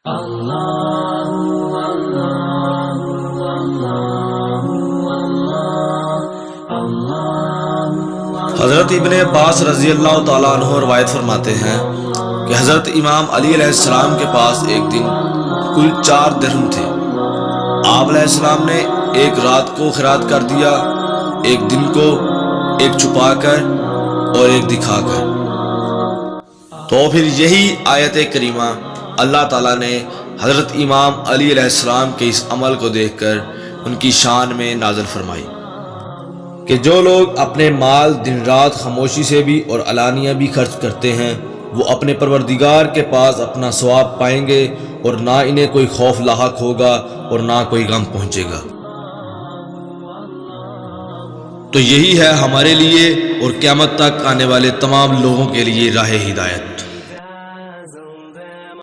حضرت ابن عباس رضی اللہ تعالیٰ عنہ روایت فرماتے ہیں کہ حضرت امام علی علیہ السلام کے پاس ایک دن کل 4 درہم تھے۔ آپ علیہ السلام نے ایک رات کو خیرات کر دیا، ایک دن کو، ایک چھپا کر اور ایک دکھا کر۔ تو پھر یہی آیت کریمہ اللہ تعالیٰ نے حضرت امام علی علیہ السلام کے اس عمل کو دیکھ کر ان کی شان میں نازل فرمائی کہ جو لوگ اپنے مال دن رات خاموشی سے بھی اور علانیہ بھی خرچ کرتے ہیں، وہ اپنے پروردگار کے پاس اپنا ثواب پائیں گے اور نہ انہیں کوئی خوف لاحق ہوگا اور نہ کوئی غم پہنچے گا۔ تو یہی ہے ہمارے لیے اور قیامت تک آنے والے تمام لوگوں کے لیے راہ ہدایت۔